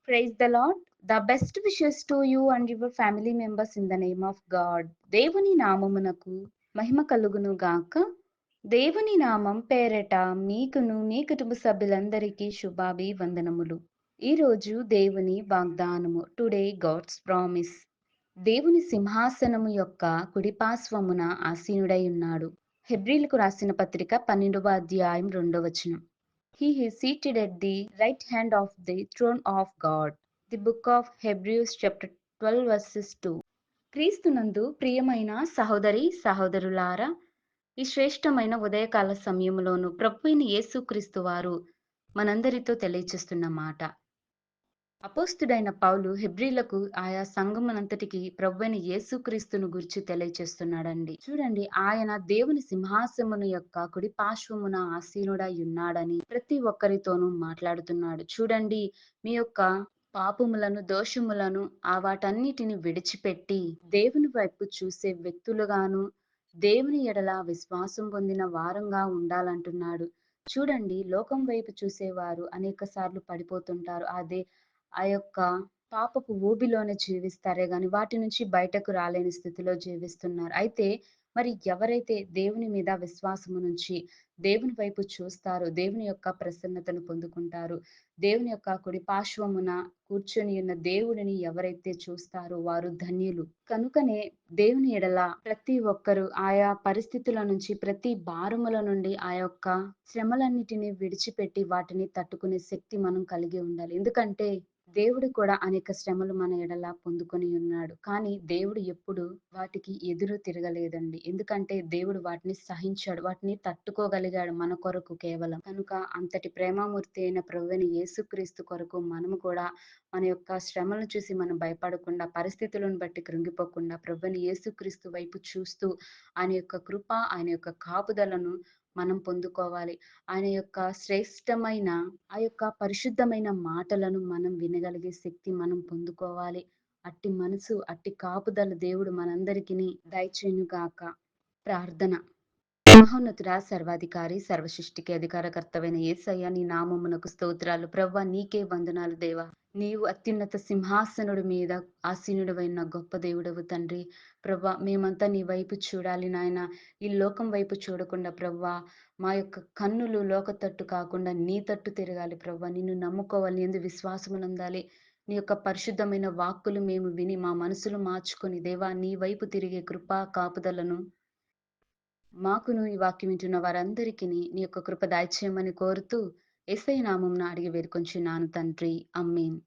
Praise the Lord. The best wishes to you and your family members in the name of God. దేవుని నామమునకు మహిమ కలుగును గాక. దేవుని నామం పేరట మీకును మీ కుటుంబ సభ్యులందరికీ శుభాభివందనములు. ఈరోజు దేవుని వాగ్దానము. Today God's promise. దేవుని సింహాసనము యొక్క కుడిపార్శ్వమున ఆసీనుడై ఉన్నాడు. హెబ్రీలకు రాసిన పత్రిక 12వ అధ్యాయం 2వ వచనం. He is seated at the right hand of the throne of God. The book of Hebrews chapter 12 verses 2. క్రీస్తునందు ప్రియమైన సహోదరి సహోదరులారా, ఈ శ్రేష్టమైన ఉదయకాల సమయంలోను ప్రభువైన యేసుక్రీస్తు వారు మనందరితో తెలియచేస్తున్న మాట. అపోస్తుడైన పౌలు హెబ్రీలకు ఆయా సంఘమునంతటికి ప్రభువైన యేసుక్రీస్తును గురించి తెలియచేస్తున్నాడండి. చూడండి, ఆయన దేవుని సింహాసనమును యొక్క కుడి పార్శ్వమున ఆసీనుడై ఉన్నాడని ప్రతి ఒక్కరితోనూ మాట్లాడుతున్నాడు. చూడండి, మీ యొక్క పాపములను, దోషములను వాటన్నిటిని విడిచిపెట్టి దేవుని వైపు చూసే వ్యక్తులుగాను, దేవుని ఎడల విశ్వాసం పొందిన వారంగా ఉండాలంటున్నాడు. చూడండి, లోకం వైపు చూసేవారు అనేక సార్లు పడిపోతుంటారు. ఆ యొక్క పాపపు ఊబిలోనే జీవిస్తారే గాని వాటి నుంచి బయటకు రాలేని స్థితిలో జీవిస్తున్నారు. అయితే మరి ఎవరైతే దేవుని మీద విశ్వాసము నుంచి దేవుని వైపు చూస్తారో దేవుని యొక్క ప్రసన్నతను పొందుకుంటారు. దేవుని యొక్క కుడి పార్శ్వమున కూర్చొని ఉన్న దేవుడిని ఎవరైతే చూస్తారో వారు ధన్యులు. కనుకనే దేవుని ఎడల ప్రతి ఒక్కరు ఆయా పరిస్థితుల నుంచి, ప్రతి భారముల నుండి ఆ యొక్క శ్రమలన్నిటిని విడిచిపెట్టి వాటిని తట్టుకునే శక్తి మనం కలిగి ఉండాలి. ఎందుకంటే దేవుడు కూడా అనేక శ్రమలు మన ఎడల పొందుకొని ఉన్నాడు. కానీ దేవుడు ఎప్పుడు వాటికి ఎదురు తిరగలేదండి. ఎందుకంటే దేవుడు వాటిని సహించాడు. వాటిని తట్టుకోగలిగాడు మన కొరకు కేవలం. కనుక అంతటి ప్రేమామూర్తి అయిన ప్రభువైన యేసుక్రీస్తు కొరకు మనము కూడా మన యొక్క శ్రమలను చూసి మనం భయపడకుండా, పరిస్థితులను బట్టి కృంగిపోకుండా ప్రభువైన యేసుక్రీస్తు వైపు చూస్తూ ఆయన యొక్క కృప, ఆయన యొక్క కాపుదలను మనం పొందుకోవాలి. ఆయన యొక్క శ్రేష్టమైన ఆ యొక్క పరిశుద్ధమైన మాటలను మనం వినగలిగే శక్తి మనం పొందుకోవాలి. అట్టి మనసు, అట్టి కాపుదల దేవుడు మనందరికిని దయచేయునుగాక. ప్రార్థన. మహోన్నతుడా, సర్వాధికారి, సర్వసృష్టికి అధికారకర్తవైన యేసయ్య, నీ నామమునకు స్తోత్రాలు. ప్రవ్వా, నీకే వందనాలు దేవా. నీవు అత్యున్నత సింహాసనుడి మీద ఆసీనుడవైన గొప్ప దేవుడవు తండ్రి. ప్రవ్వా, మేమంతా నీ వైపు చూడాలి నాయన. ఈ లోకం వైపు చూడకుండా ప్రవ్వా, మా యొక్క కన్నులు లోక తట్టు కాకుండా నీ తట్టు తిరగాలి ప్రవ్వా. నిన్ను నమ్ముకోవాలి, నీ యందు విశ్వాసమునుందాలి. నీ యొక్క పరిశుద్ధమైన వాక్కులు మేము విని మా మనసులు మార్చుకొని దేవా, నీ వైపు తిరిగే కృపా కాపుదలను మాకును ఈ వాక్యం వింటున్న వారందరికిని నీ యొక్క కృప దయచేయమని కోరుతూ యేసయ్య నామమున అడిగి వేడుకొంచున్నాను తండ్రి. ఆమేన్.